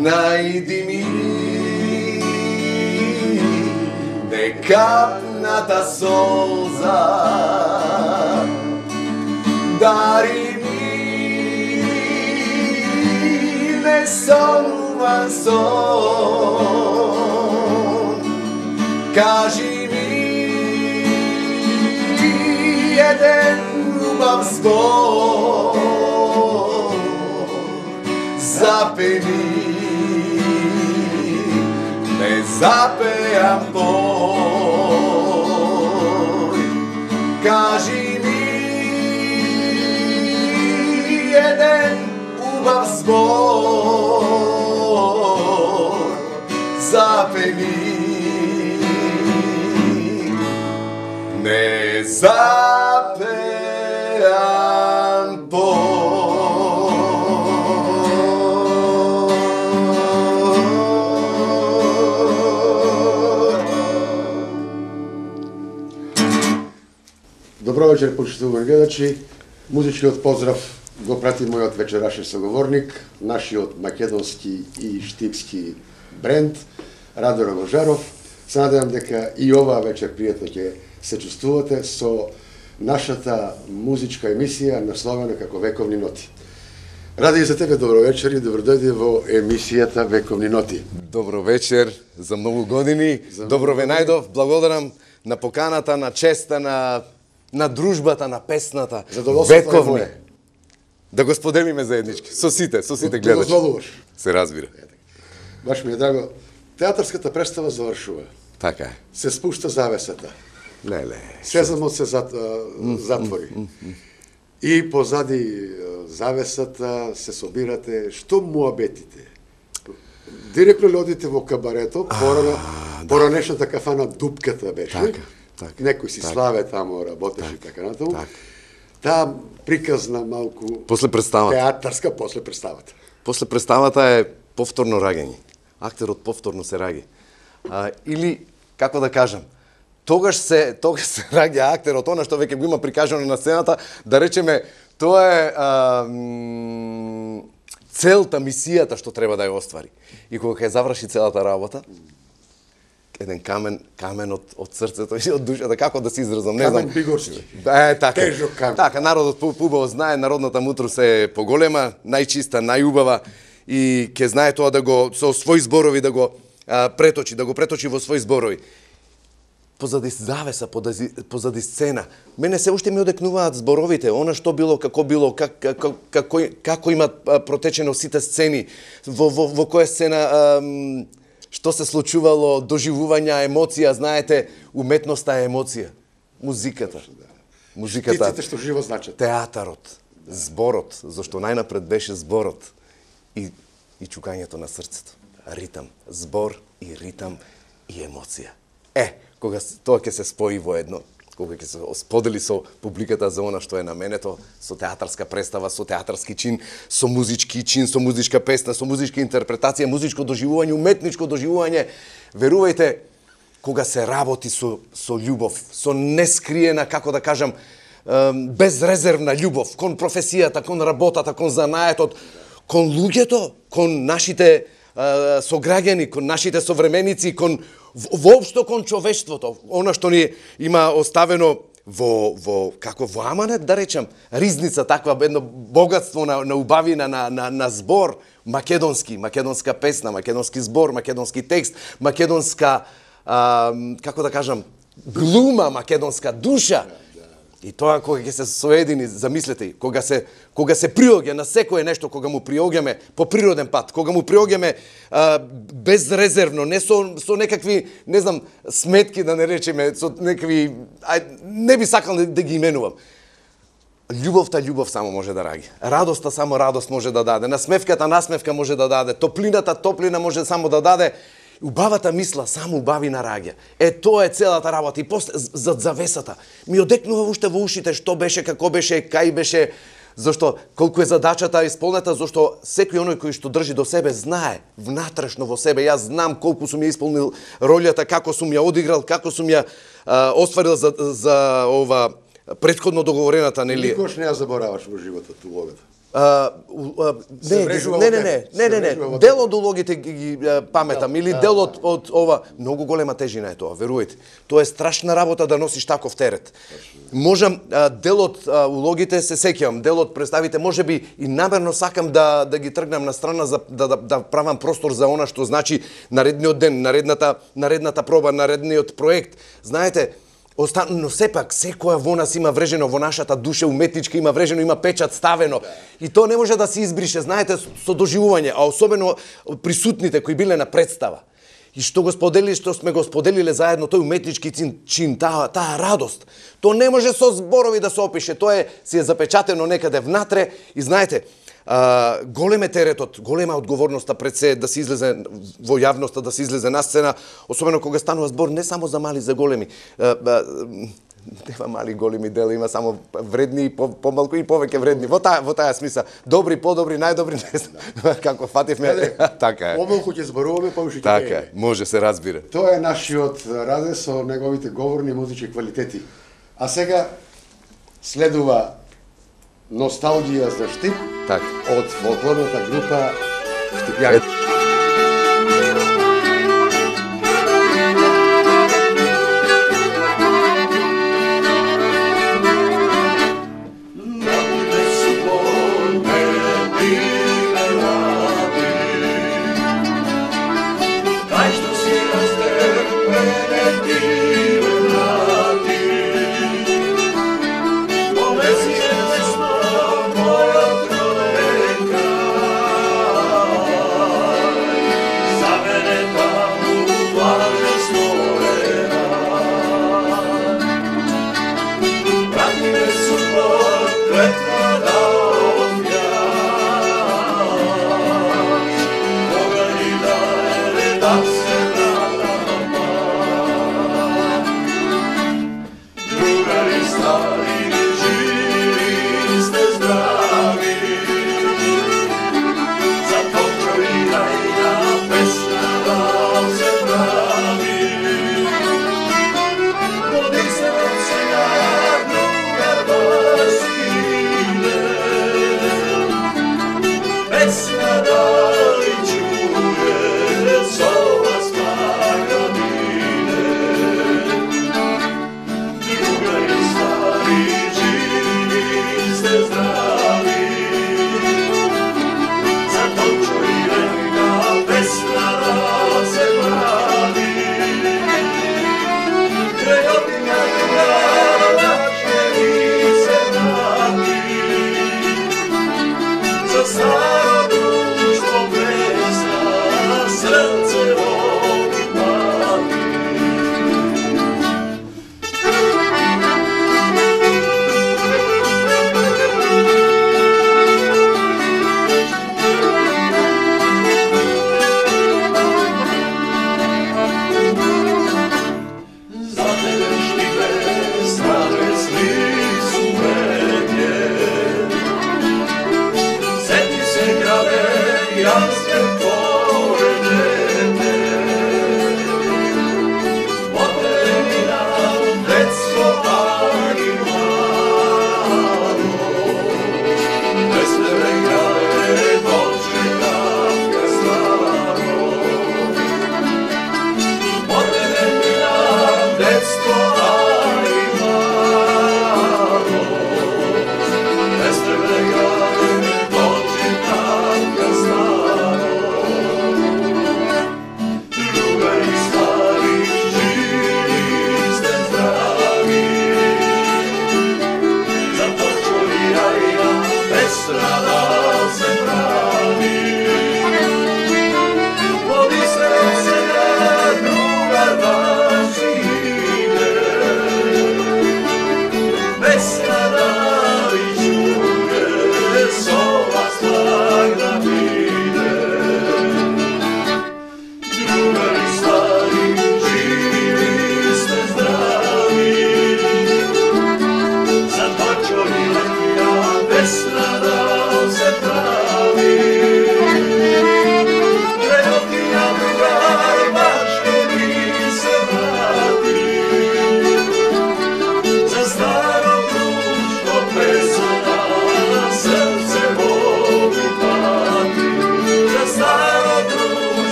најди ми некапната солза, дари ми несонуван сон, кажи ми еден убав збор, запеви, не запеам тој, кажи ми еден убав збор, запеви, не запеам тој. Добро вечер, почитувани гледачи. Музичкиот поздрав го прати мојот вечерашен соговорник, нашиот македонски и штипски бренд, Радо Рогожаров. Се надевам дека и оваа вечер пријатно ќе се чувствувате со нашата музичка емисија насловена како Вековни ноти. Ради и за тебе добро вечер и добро дојде во емисијата Вековни ноти. Добро вечер за многу години. Добро ве најдов. Благодарам на поканата, на честа, на дружбата, на песната. Вековни. Да го споделиме заеднички. Со сите гледачи. Дозволуваш. Се разбира. Баш ми е драго. Театарската представа завршува. Така е. Се спушта завесата. Леле. Сезамот се затвори. И позади завесата се собирате. Што муабетите? Директно ли одите во кабарето, поранешната кафана Дупката беше. Така. Некој си славе тамо работеше и така натаму. Таа приказна малку после представата. Театарска после представата. После представата е повторно раѓање. Актерот повторно се раѓа. Или како да кажам, тогаш се раѓа актерот, она што веќе го има прикажано на сцената, да речеме, тоа е целта, мисијата што треба да ја оствари. И кога ќе заврши целата работа, еден камен од срцето и од душата, како да се изразам, не знам. Камен бигорски. Така. Тежок камен. Така, народот поубаво знае, народната мудрост е поголема, најчиста, најубава и ќе знае тоа да го со своји зборови да го преточи во своји зборови. Позади завеса, позади сцена. Мене се уште ми одекнуваат зборовите, она што било, како има протечено сите сцени, во која сцена што се случувало, доживувања, емоција, знаете, уметноста е емоција. Музиката. Птиците што живо значат. Театарот, зборот, зашто најнапред беше зборот и чукањето на срцето. Ритам, збор и ритам и емоција. Кога тоа ќе се спои во едно, кога ќе се сподели со публиката за она што е наменето, со театарска представа, со театарски чин, со музички чин, со музичка песна, со музичка интерпретација, музичко доживување, уметничко доживување, верувајте, кога се работи со љубов, со нескриена, како да кажам, безрезервна ljubов кон професијата, кон работата, кон занаетот, кон луѓето, кон нашите сограѓани, кон нашите современици, кон воопшто кон човештвото, она што ни има оставено во аманет, да речам, ризница, таква едно богатство на убавина, на збор, македонска песна, македонски збор, македонски текст, македонска, како да кажам, глума, македонска душа. И тоа кога ќе се соедини, замислете, кога се приоѓа на секое нешто, кога му приоѓаме по природен пат, кога му приоѓаме безрезервно, не со некакви, не знам, сметки да не речеме, со некакви, не би сакал да ги именувам. Љубов само може да раѓа. Радоста само радост може да даде. Насмевка може да даде. Топлина може само да даде. Убавата мисла само убавина раѓа. Тоа е целата работа. И после зад завесата ми одекнува уште во ушите што беше, како беше, кај беше, зашто колку е задачата исполнета, зашто секој оној кој што држи до себе знае внатрешно во себе. Јас знам колку сум ја исполнил ролјата, како сум ја одиграл, како сум ја остварил за ова претходно договорената, нели? Никош не ја забораваш во животот улогата. Не. Дел од улогите ги паметам или дел од ова, многу голема тежина е тоа, верујте. Тоа е страшна работа да носиш таков терет. Можам дел од улогите се сеќавам, дел од представите можеби и намерно сакам да ги тргнам на страна за да правам простор за она што значи наредниот ден, наредната проба, наредниот проект. Знаете, но сепак, секоја во нас има врежено, во нашата душа уметничка има врежено, има печат ставено. И тоа не може да се избрише, знаете, со доживување, а особено присутните кои биле на представа. И што сме го споделиле заедно, тој уметнички чин, таа радост. Тоа не може со зборови да се опише, тоа си е запечатено некаде внатре и знаете, голем е теретот, голема одговорноста пред се да се излезе во јавноста, да се излезе на сцена, особено кога станува збор не само за мали, за големи. Нема мали големи дела, има само вредни и помалку и повеќе вредни. Во таа смисла, добри, подобри, најдобри, не знам како фативме. Така е. Помалку ќе зборуваме, повише ќе така е, може се разбира. Тоа е нашиот Раде со неговите говорни музички квалитети. А сега следува носталгија за Штип од фолклорната група Штипјани.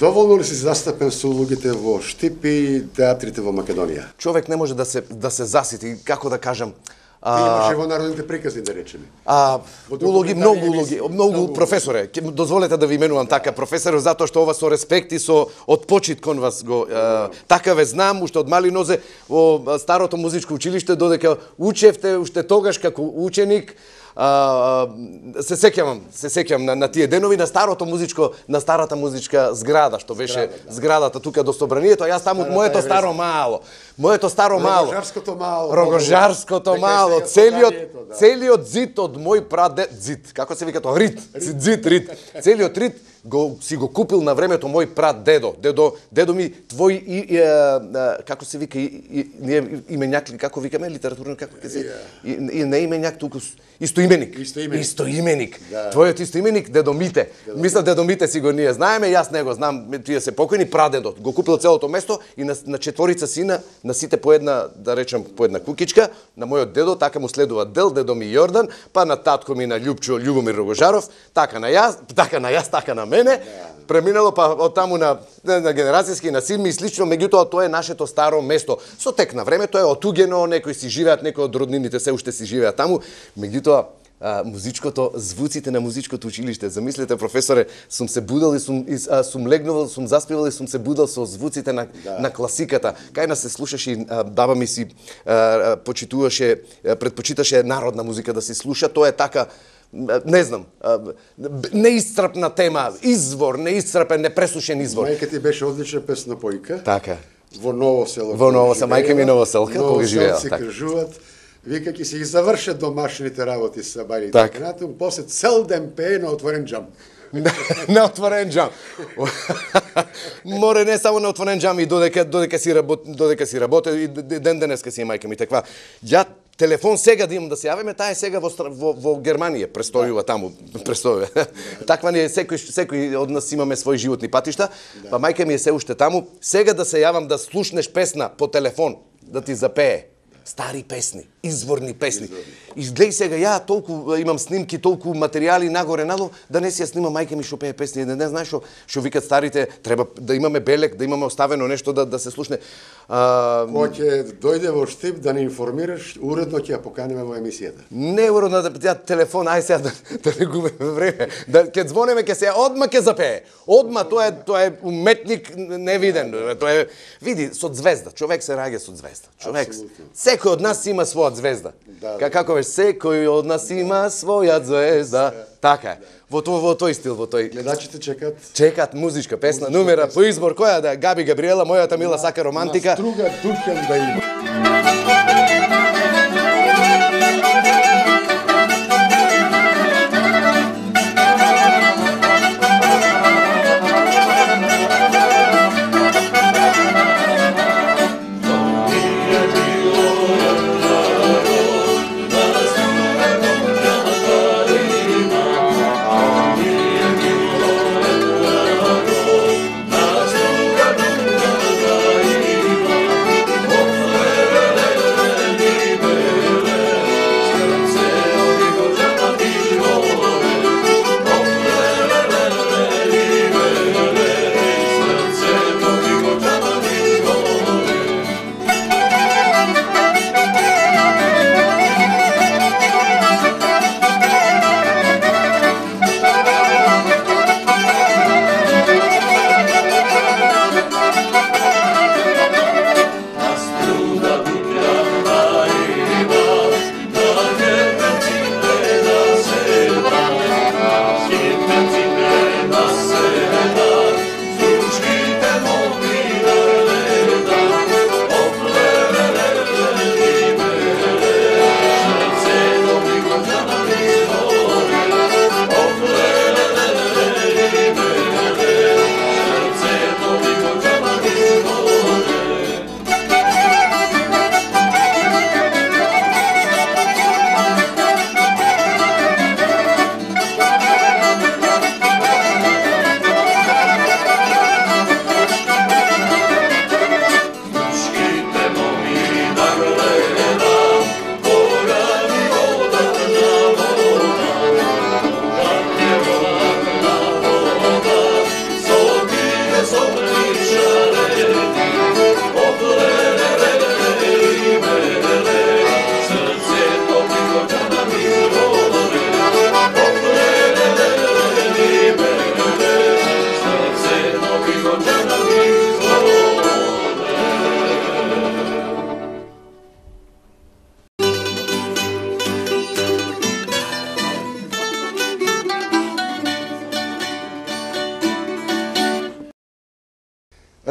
Доволно ли си застапен со улогите во Штип и театрите во Македонија? Човек не може да се засити, како да кажам. Имаше во народните приказни, да речеме. Улоги, многу професоре. Дозволете да ви именувам така професор, затоа што ова со респект и со отпочит кон вас го така ве знам, уште од мали нозе во старото музичко училиште, додека учевте уште тогаш како ученик. Се сеќавам на тие денови на старата музичка зграда, што беше зградата тука до Собранието, а јас таму моето старо мало. Рогожарското мало, целиот зид од мој прадед, како се вика тоа, рит. Целиот рит си го купил на времето мој прадедо. Дедо ми твој како се вика именјак, како викаме литературно, како ќе се и не именјак, туку истоименик. Твојот истоименик дедо Мите. Мислам дедо Мите си го ние знаеме, јас не го знам, тие се покојни, прадедот го купил целото место и на четворица сина, на сите по една, да речем, по една кукичка, на мојот дедо, така му следува дедо ми Јордан, па на татко ми на Љубомир Рогожаров, така на јас, така на мене, преминало па од таму на генерацијски на син ми и слично, меѓутоа тоа е нашето старо место. Со тек на времето е отугено, некои си живеат, некои од роднините се уште си живеат таму, меѓутоа звуците на музичкото училиште. Замислете, професоре, сум се будал и сум легнувал, сум заспивал и сум се будал со звуците на класиката. Кај нас се слушаше и баба ми си предпочиташе народна музика да се слуша. Тоа е така, не знам, неисцрпна тема, извор, неисцрпен, непресушен извор. Мајка ти беше одлична песнопојка. Така. Во Ново село. Мајка ми Новоселка, кога живеела. Новоселци кажуваат, вика ќе си ги завршат домашните работи со бајни и така натаму, после цел ден пее на отворен джам. На отворен джам. Море не само на отворен джам и додека си работи и ден денеска си мајка ми таква. Ја телефон сега да имам да се јавиме, таа е сега во Германија, престојува таму, престојува. Таква ни е, секој од нас имаме своји животни патишта, па мајка ми е се уште таму, сега да се јавам да слушнеш песна по телефон, да ти запее. Стари песни, изворни песни. И гледај сега, ја толку имам снимки, толку материјали нагоре надолу, да не си ја снима мајка ми што пее песни. Не знаеш што викат старите, треба да имаме белек, да имаме оставено нешто да се слушне. Кога ќе дојде во Штип да не информираш, уредно ќе ја поканеме во емисијата. Не уредно да телефон, ај сега да не губиме време. Ќе звонеме, ќе се одма ќе запее. Одма тоа е уметник невиден. Тоа е види со звезда. Човек се раѓа со звезда. Човек секој од нас има своја звезда. Како беше, секој од нас има своја звезда. Така е. Во тој стил, во тој. Гледачите чекат. Чекат музичка песна, numера по избор, која да Габи Габриела, мојата мила сака романтика. На струга духэн да има.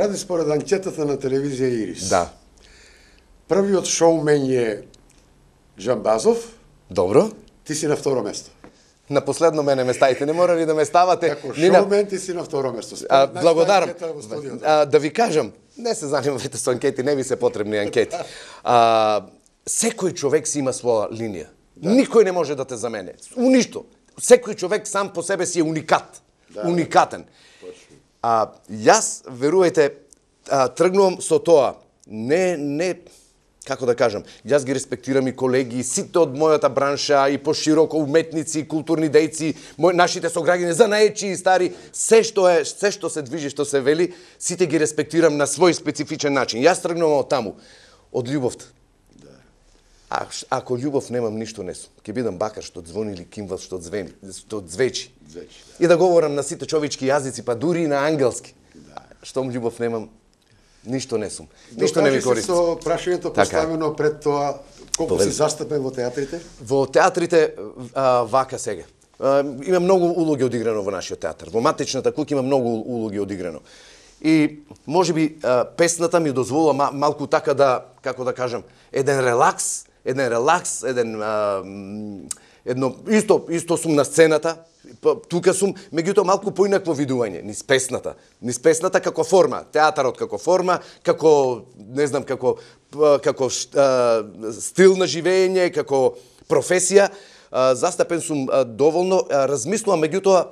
Ради, според анкетата на телевизија Ирис. Да. Првиот шоумен е Джамбазов, Добро. ти си на второ место. На последно мене ме ставите, не мора ли да ме ставате? Како шоумен ти си на второ место. Благодарам. Да ви кажам, не се занимавате со анкети, не ви се потребни анкети. Секој човек си има своја линија. Никој не може да те замене. Уништо. Секој човек сам по себе си е уникат. Уникатен. Јас, верувајте, тргнувам со тоа. Не, како да кажам, јас ги респектирам и колеги, сите од мојата бранша, и пошироко уметници, културни дејци, нашите сограѓани, занаечи и стари, се што се движи, што се вели, сите ги респектирам на свој специфичен начин. Јас тргнувам од таму, од љубовта. Ако љубов немам, ништо не сум. Ќе бидам бакар што звони или кимвал што звени, што звечи. И да говорам на сите човечки јазици, па дури и на ангелски. Штом љубов немам, ништо не сум. Ништо не ми користи. Со прашањето поставено пред тоа, колку си застапен во театрите? Во театрите, вака сега. Има многу улоги одиграно во нашиот театар. Во Матичната куќа има многу улоги одиграно. И можеби песната ми дозволува малку така да, како да кажам, едно исто сум на сцената, тука сум, меѓутоа малку поинакво видување, низ песната како форма, театарот како форма, како не знам како стил на живење, како професија, застапен сум доволно, размислувам меѓутоа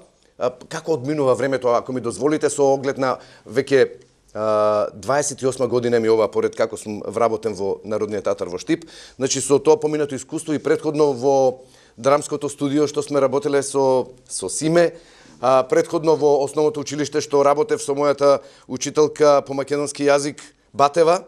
како одминува времето, ако ми дозволите, со оглед на веќе 28 година ми ова, поред како сум вработен во Народниот театар во Штип. Значи, со тоа поминато искуство и претходно во драмското студио што сме работеле со Симе, претходно во основното училиште што работев со мојата учителка по македонски јазик Батева,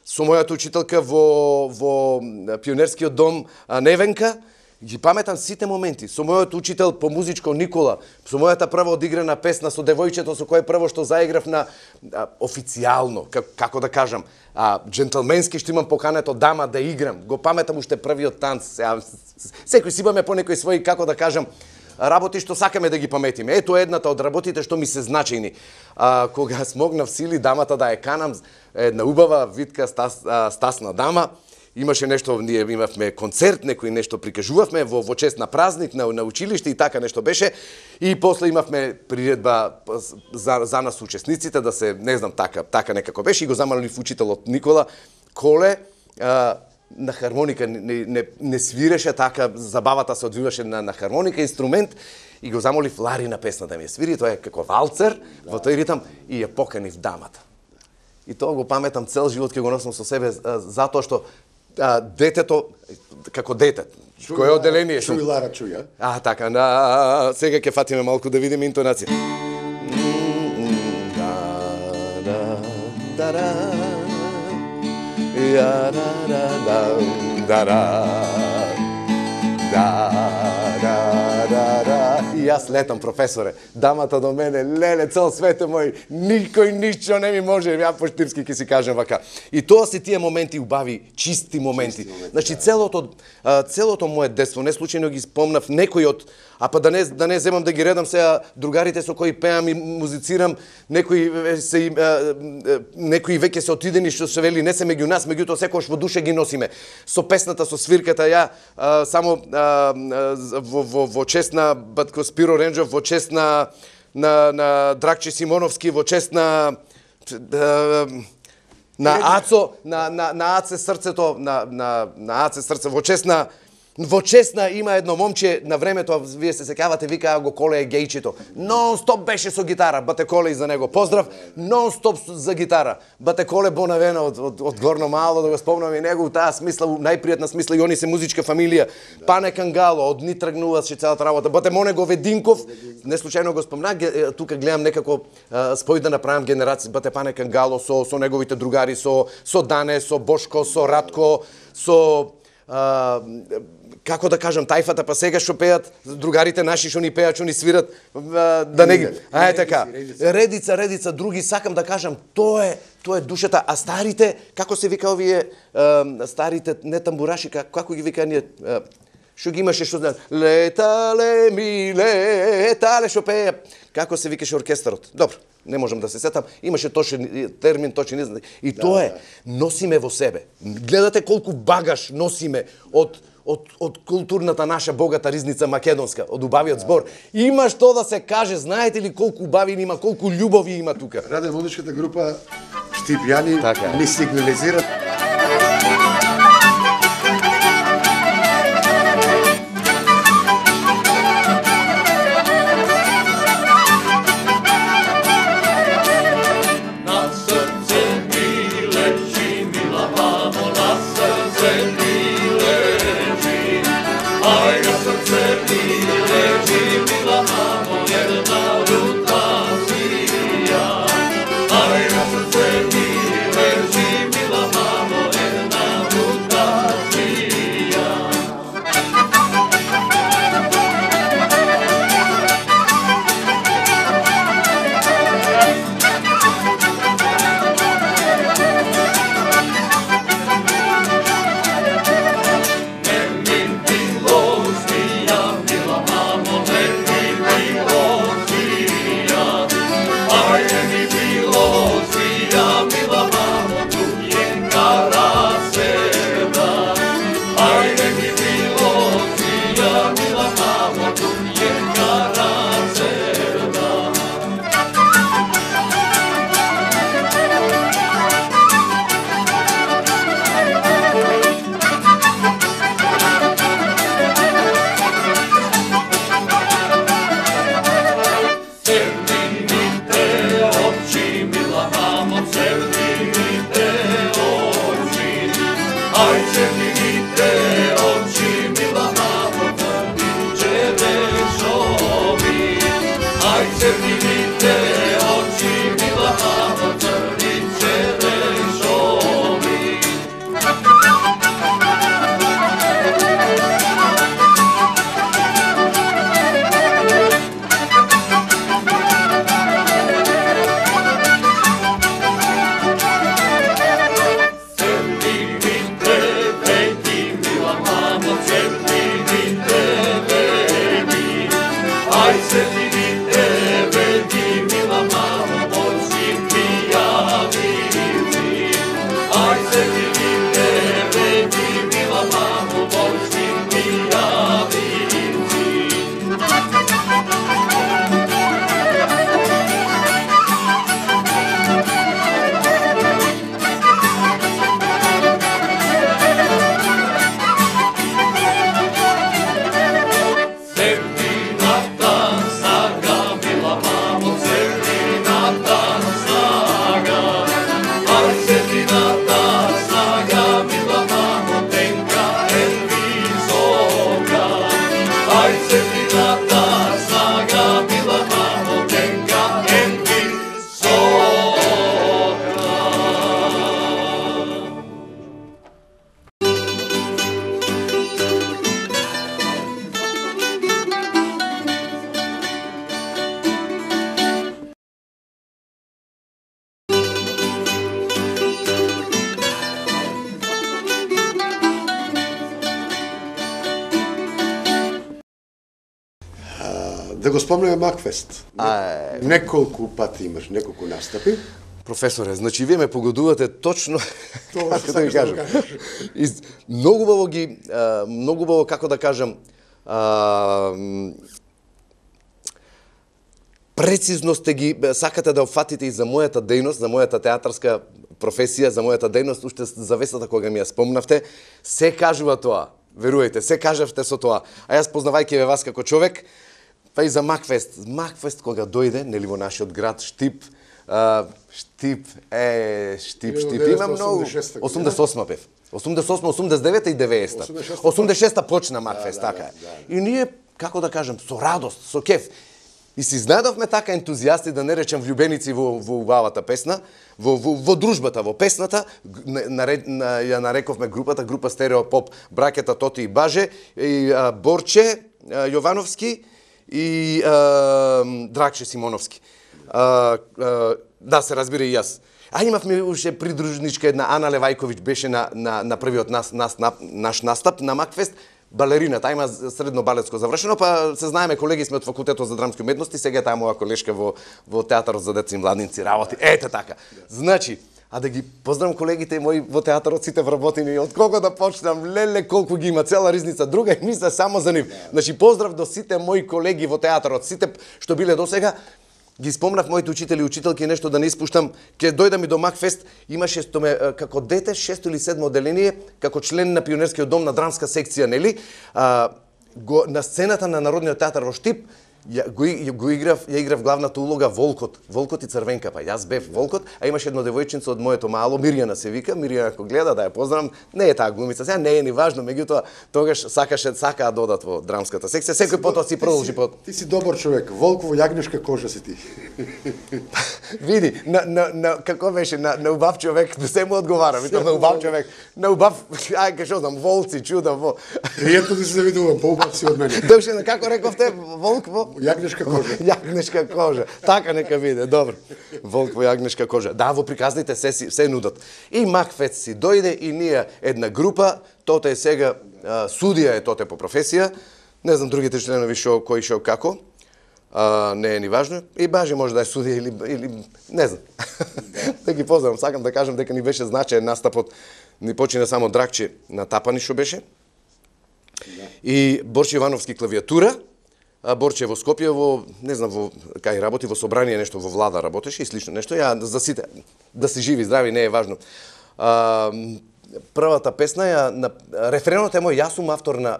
со мојата учителка во пионерскиот дом Невенка, ги паметам сите моменти. Со мојот учител по музичко Никола, со мојата прва одиграна песна со девојчето со кое прво што заиграв на официјално, како да кажам, джентлменски што имам покането дама да играм. Го паметам уште првиот танц. Секој си имаме по некои своји, како да кажам, работи што сакаме да ги паметиме. Ето едната од работите што ми се значајни. Кога смогнав сили дамата да ја канам, една убава, витка, стасна дама, имаше нешто, ние имавме концерт, некој нешто прикажувавме во чест на празник, на училиште и така нешто беше. И после имавме приредба за нас учесниците да се, не знам, така некако беше и го замолив учителот Никола Коле, на хармоника не свиреше така, забавата се одвиваше на хармоника, инструмент, и го замолив Лари на песна да ми ја свири, тоа е како валцер, во тој ритам, и ја поканив дамата. И тоа го паметам, цел живот ќе го носам со себе, затоа што детето, како дете, кое оделение? Чуј, Лара, чуј, така, сега ќе фатиме малку да видиме интонација. И јас летам, професоре, дамата до мене, леле, цел свете мој, никој ништо не ми може, ја по штипски ќе си кажем вака. И тоа се тие моменти убави, чисти моменти. Значи, целото мое детство, не случајно ги спомнав некој од, па да не земам да ги редам сега другарите со кои пеам и музицирам, некои веќе се отидени што се вели не се меѓу нас, меѓутоа секогаш во душа ги носиме. Со песната, со свирката, ја само во чест на Батко Спиро Ренџов, во чест на Драгче Симоновски, во чест на Ацо, на Аце срцето, на Аце срце, во чест на има едно момче на времето, вие се сеќавате, вика го Коле е гејчето. Нон-стоп беше со гитара, Бате Коле и за него поздрав, нон-стоп за гитара. Бате Коле Бонавена од Горно Мало, да го спомнам и него, таа смисла, најпријатна смисла, и они се музичка фамилија. Пане Кангало, од ни тргнуваше целата работа. Бате Моне Говединков, не случајно го спомнах, тука гледам некако спој да направам генерација. Бате Пане Кангало со неговите другари, со Дане, со Бошко, со Радко, со како да кажам, тајфата, па сега што пеат другарите наши што ни пеат, што ни свират, да не ги... така, редица други, сакам да кажам, тоа е душата, а старите, како се вика овие старите, не тамбураши, како ги вика ние, што ги имаше, што знаат, летале ми, летале, што пеја, како се викаше оркестарот. Добро, не можам да се сетам, имаше точен термин, точен израз. И тоа е, носиме во себе. Гледате колку багаж носиме од културната наша богата ризница македонска, од убавиот збор. Има што да се каже, знаете ли колку убавини има, колку љубови има тука. Раде музичката група Штипјани ни сигнализират. Да го спомнеме Макфест. Неколку пати имаш, неколку настапи. Професоре, значи вие ме погодувате точно како да ви кажам. Многу убаво како да кажам, прецизно сте ги сакате да опфатите и за мојата дејност, за мојата театарска професија, за мојата дејност, уште завесата кога ми ја спомнавте, се кажува тоа. Верувајте, се кажавте со тоа. А јас познавајќи ве вас како човек, па и за Макфест. Макфест кога дојде, нели во нашиот град Штип, Штип, има многу. 88 бев. 88, 89 и 90. 86-та почна Макфест, така е. И ние, како да кажем, со радост, со кеф. И си изнедавме така ентузијасти, да не речем влюбеници во убавата песна, во дружбата, во песната, ја нарековме група Стереопоп, браќата Тоти и Баже, и Борче Јовановски и Дракше Симоновски. Да, се разбира и јас. А имавме уште придружничка една Ана Левајковиќ, беше на првиот наш настап на Макфест. балерина, таа има средно балетско завршено, па се знаеме колеги сме од факултетот за драмски уметности, сега таа моја колешка во театарот за деца и младинци работи. Ете така. Значи, а да ги поздравам колегите мои во театарот, сите вработени, од кого да почнам, леле колку ги има, цела ризница, друга емисија само за нив. Значи, поздрав до сите мои колеги во театарот, сите што биле досега. Ги спомнав моите учители и учителки, нешто да не испуштам, ќе дојдам и до Макфест, имаше како дете 6 или 7 одделение, како член на пионерскиот дом на драмска секција, нели? На сцената на Народниот театар во Штип, ја играв главната улога Волкот и Црвенка, па јас бев Волкот, а имаше едно девојчинце од моето мало, Мирјана се вика, Мирјана ако гледа, да ја поздравам, не е таа глумица, сега не е ни важно, меѓутоа тогаш сакаа додат во драмската секција, секој потоа си продолжи по. Ти си добар човек, волк во јагнешка кожа си ти. Види, како беше, на убав човек, се му одговара, на убав човек, на убав, ај што знам, волци, чудам во. Пријатно да се завидувам, поубав си од мене. Добше, како рековте, волк во јагнешка кожа. Јагнешка кожа. Така нека биде, добро. Волк во јагнешка кожа. Да, во приказните се нудат. И Макфест си дојде и ние една група, тоте е сега судија е тоте по професија. Не знам другите членови кој шо како. Не е ни важно. И баже може да е судија или не знам. Да ги поздравам, сакам да кажам дека ни беше значаен настапот. Ни почина само Дракче на Тапани што беше. И Борче Ивановски клавиатура. Борче во Скопје, не знам, кај работи, во собрание нешто, во влада работеше и слично нешто. Ја за сите, да си живи, здрави, не е важно. Првата песна, рефренот е мој, јас сум автор на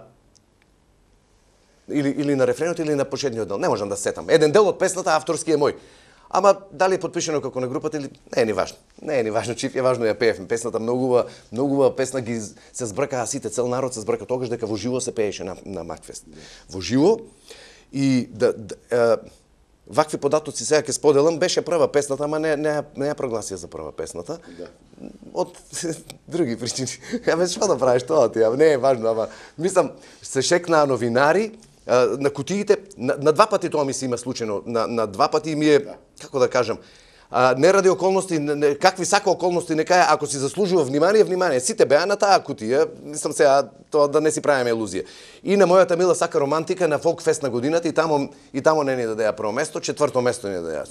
или на рефренот или на почетниот дел, не можам да сетам. Еден дел од песната авторски е мој. Ама дали е подпишено како на групата или не е ни важно. Не е ни важно, чиф е важно ја пеевме. Песната многува песна ги се збркаа сите, цел народ се збрка тогаш дека во живо се пееше на Макфест. Во живо. И вакви податоци сега ќе споделам, беше прва песната, ама не ја прогласија за прва песната. Да. Од други причини. Ја без што да правиш тоа ти, не е важно, ама мислам се шекнаа новинари на кутиите, на два пати тоа ми се има случајно, на два пати ми е, како да кажам, не ради околности, какви сака околности нека е, ако си заслужува внимание, сите беа на таа кутија, мислам сега тоа да не си правиме илузија. И на мојата мила сака романтика на Фолкфест на годината и тамо не ни дадеа прво место, четврто место ни дадеа.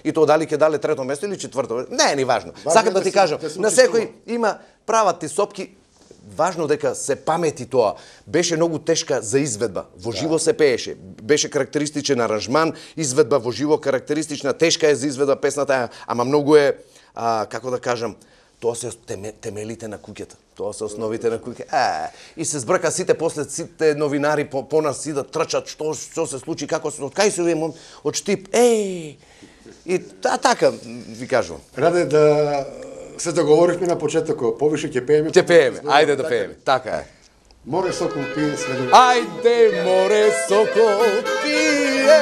И тоа дали ќе дале трето место или четврто, не е ни важно. Сакам да ти кажам, на секој има прават ти сопки. Важно дека се памети тоа. Беше многу тешка за изведба. Во живо се пееше. Беше карактеристичен аранжман, изведба во живо карактеристична, тешка е за изведба песната, ама многу е, како да кажам, тоа се темелите на куќата. Тоа се основите на куќата. И се збрка сите после сите новинари по нас и да трчат што се случи, како се, од кај се увием од Штип. И така ви кажувам. Раде да се договоривме на почетокот, повише ќе пееме. Ќе пееме, ајде да пееме, така е. Море сокол пие сведува. Ајде море сокол пие.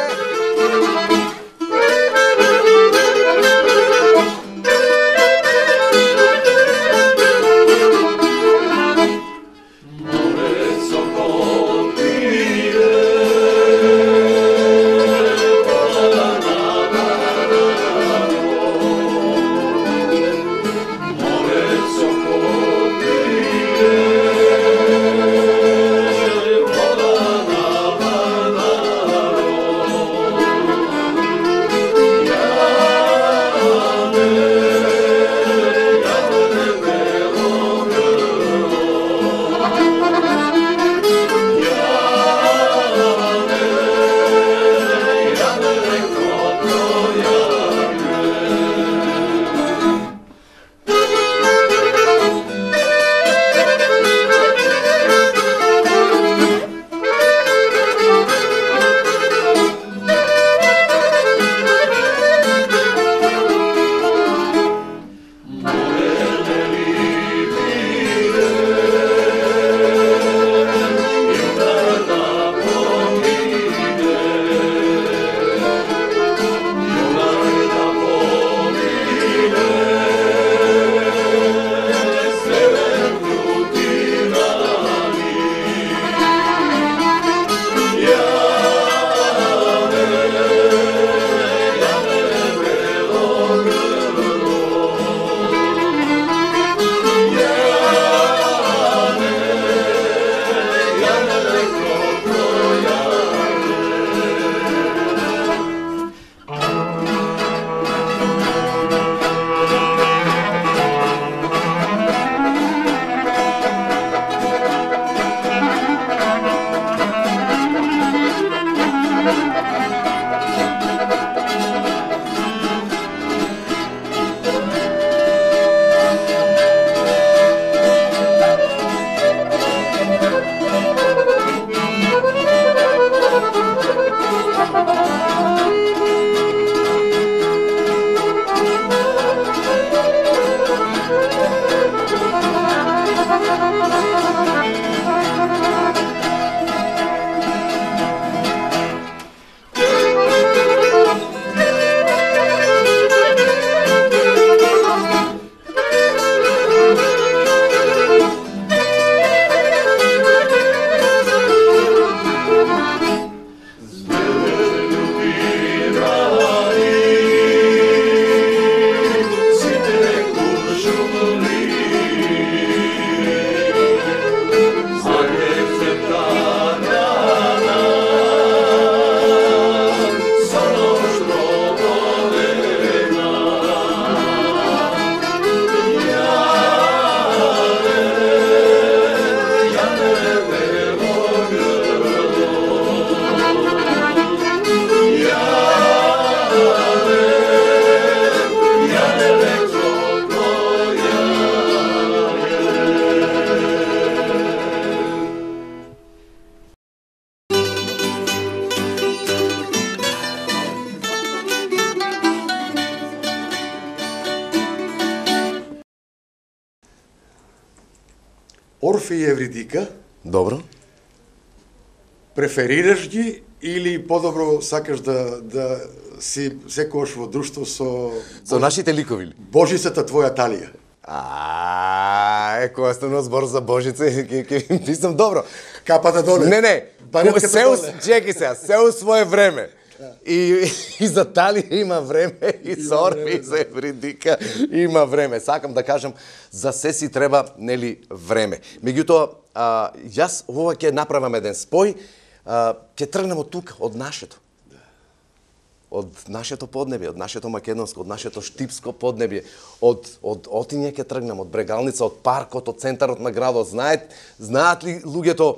Орфеј и Евридика, Добро. преферираш ги или подобро сакаш да си секојаш во друштво Со нашите ликови. Божицата твоја талија? Кога станува збор за Божица, ќе писам добро. Капата доле. Не, Баретката доле. чеки сега, се у свое време. И за Талија има време, и за Орфеј, и за Евридика има време. Сакам да кажам, за се си треба, нели, време. Меѓутоа, јас ова ќе направам еден спој, ќе тргнем од тука, од нашето. Од нашето поднебје, од нашето македонско, од нашето штипско поднебје, од Отиње ќе тргнем, од Брегалница, од паркот, од центарот на градот. Знаат ли луѓето,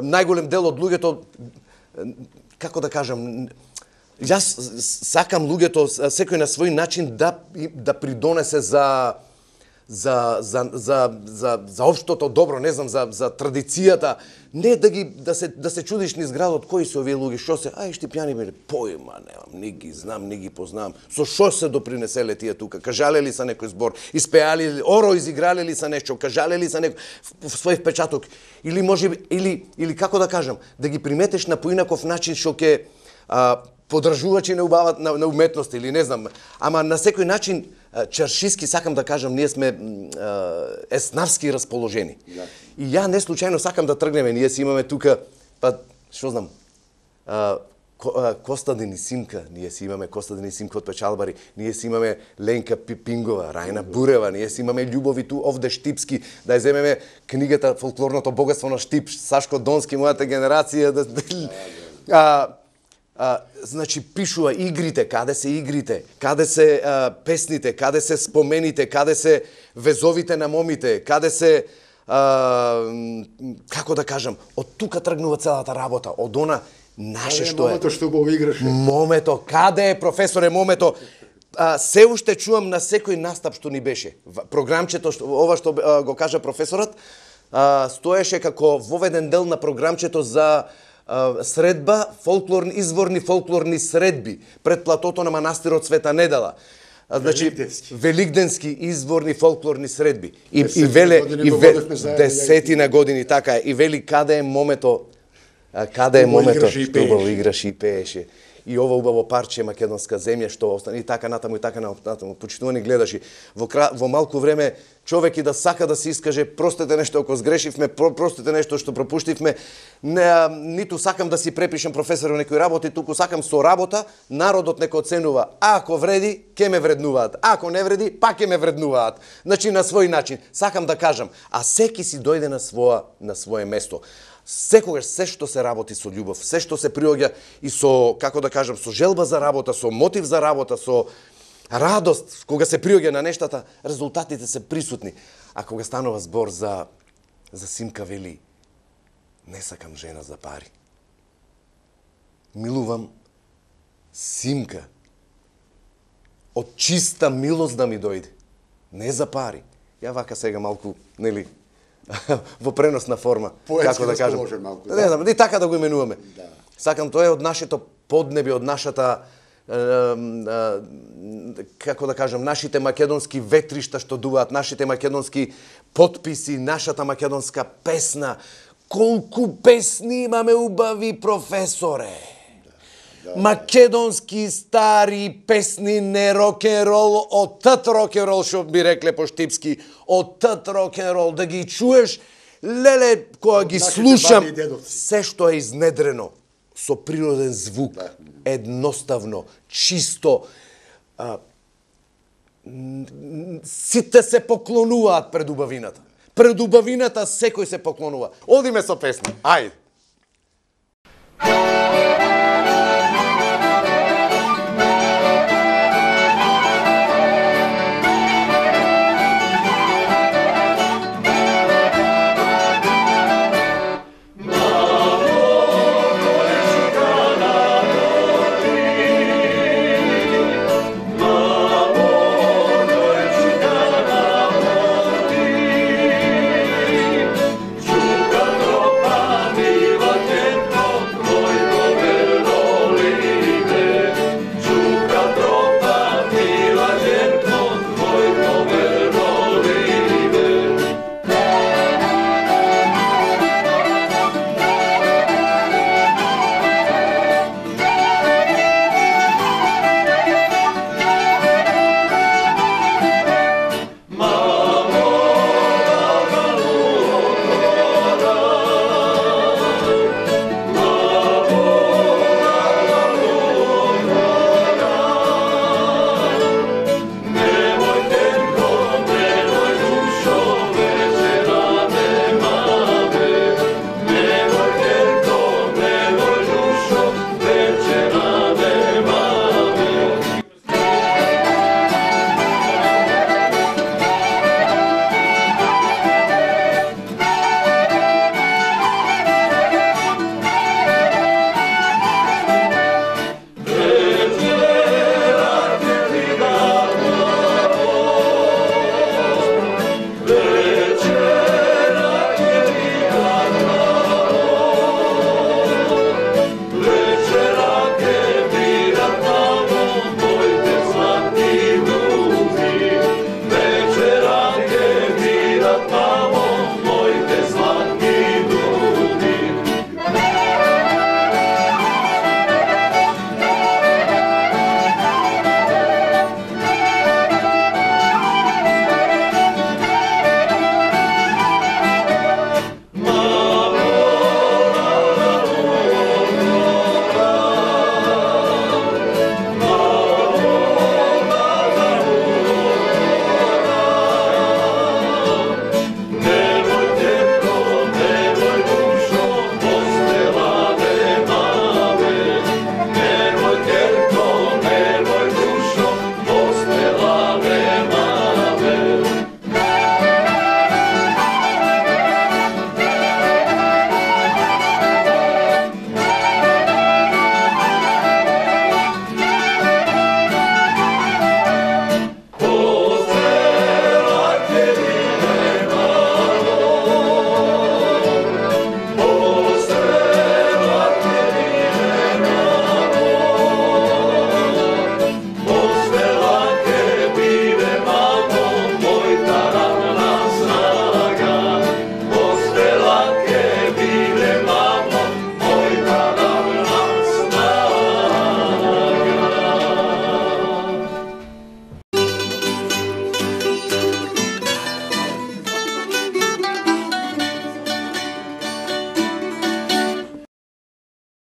најголем дел од луѓето, како да кажам, јас сакам луѓето секој на свој начин да придонесе за општото добро, не знам, за традицијата, не да се чудиш низ градот кои се овие луѓе, што се, штипјани биле, појма немам, не ги знам, не ги познавам. Со што се допринеселе тие тука? Кажале ли са некој збор? Испеали ли, оро изиграле ли са нешто? Кажале ли са некој свој впечаток? Или може или како да кажам, да ги приметеш на поинаков начин што ќе подржувачи на уметност или не знам, ама на секој начин чаршиски, сакам да кажам, ние сме еснавски расположени. Да. И ја не случајно сакам да тргнеме, ние си имаме тука, што знам, Костадин и Симка, ние си имаме Костадин и Симка од Печалбари, ние си имаме Ленка Пипингова, Рајна Бурева, ние си имаме љубови ту овде штипски, да ја земеме книгата Фолклорното богатство на Штип, Сашко Донски, мојата генерација, значи пишува игрите, каде се игрите, каде се песните, каде се спомените, каде се везовите на момите, каде се како да кажам, од тука тргнува целата работа, од она наше што е. Момето што убаво играше. Момето, каде е професоре момето? Се уште чувам на секој настап што ни беше. Програмчето, ова што го кажа професорот, стоеше како воведен дел на програмчето за средба, изворни фолклорни средби пред платото на манастирот Света Недела. Значи, великденски изворни фолклорни средби. И веле, десетина години, така е. И вели, каде е момето, што убаво играше и пееше. И ова убаво парче македонска земја што остане и така натаму и така натаму. Почитувани гледаши. Во малку време човек и да сака да се искаже, простете нешто ако сгрешивме, простете нешто што пропуштивме, ниту сакам да си препишем професор во некој работи, туку сакам со работа народот нека оценува. Ако вреди, ќе ме вреднуваат. Ако не вреди, пак ќе ме вреднуваат. Значи на свој начин. Сакам да кажам, а секи си дојде на свое место. Секогаш се што се работи со љубов, се што се приоѓа и со, како да кажам, со желба за работа, со мотив за работа, со радост, кога се приоѓа на нештата, резултатите се присутни. А кога станува збор за Симка вели, не сакам жена за пари. Милувам Симка. Од чиста милост да ми дојде. Не за пари. Ја вака сега малку, нели, во преносна форма, како да кажам. Не знам, и така да го именуваме. Да. Сакам, тоа е од нашето поднебје, од нашата како да кажам, нашите македонски ветришта што дуваат, нашите македонски потписи, нашата македонска песна. Колку песни имаме убави, професоре! Да. Македонски стари песни, не рок-н-рол, од тат рок-н-рол, што би рекле по штипски, од тат рок-н-рол, да ги чуеш, леле, кога ги слушам, се што е изнедрено, со природен звук, едноставно, чисто, сите се поклонуваат пред убавината. Пред убавината секој се поклонува. Одиме со песни, ајде! Čuka tropa mi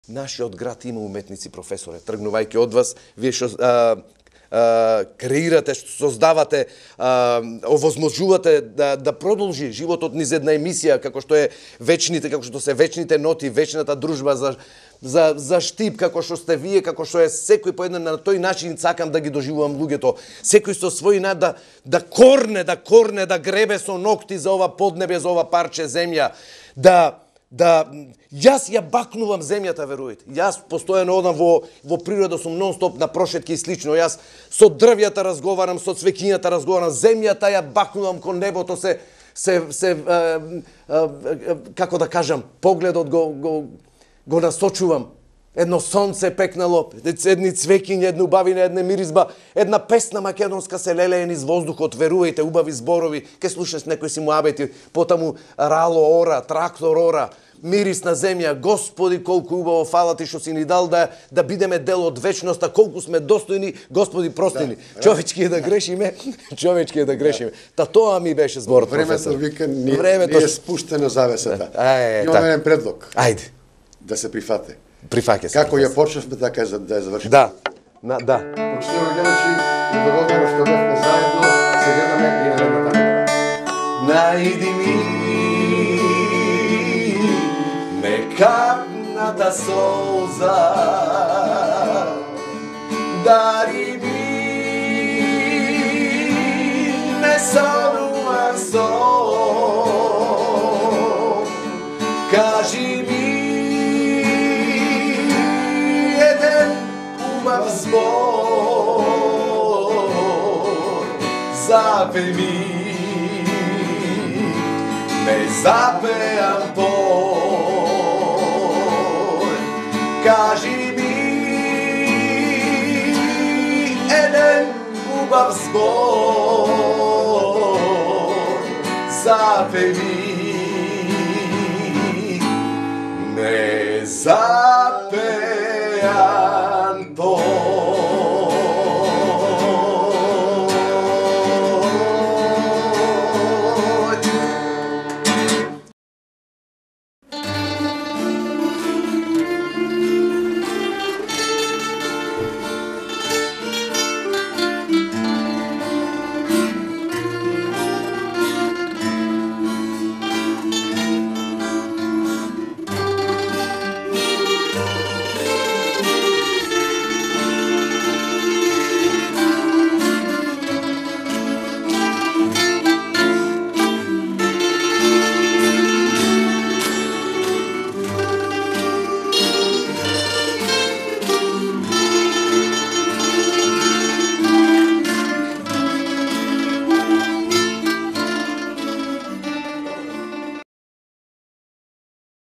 Нашиот град има уметници, професоре. Тргнувајќи од вас, вие што креирате, што создавате, овозможувате да продолжи животот низ една емисија, како што е вечните, како што се вечните ноти, вечната дружба за Штип, како што сте вие, како што е секој по еден на тој начин сакам да ги доживувам луѓето. Секој со свој да корне, да гребе со ногти за ова поднебе, за ова парче земја, јас ја бакнувам земјата, верујте. Јас постојано одам во природа, сум нон-стоп на прошетки и слично. Јас со дрвјата разговарам, со цвеќињата разговарам, земјата ја бакнувам кон небото, како да кажам, погледот го насочувам. Едно сонце пекнало, едни цвеќиња, една убавина, една миризба, една песна македонска се лелее низ воздухот, верујте, убави зборови, ке слушаш некој си муабети, потаму рало ора, трактор ора, мирис на земја. Господи, колку убаво, фала ти што си ни дал да бидеме дел од вечноста, колку сме достојни, Господи, прости ни. Човечки е да грешиме, човечки е да грешиме. Та тоа ми беше зборот, професор. Времето вика, ние спуштена завесата. Имаме еден предлог. Ајде. Да се прифате. Прифаќа се. Како ја почнавме, така да ја завршиме. Да. Почнуваме гледачи, и доволно што бевме заедно, се гледаме и на наредната недела. Најди ми капната солза, дари ми несонуван сон, кажи ми збор, запеј ми, не запеам пор, кажи ми еден убав збор, запеј ми, не запеам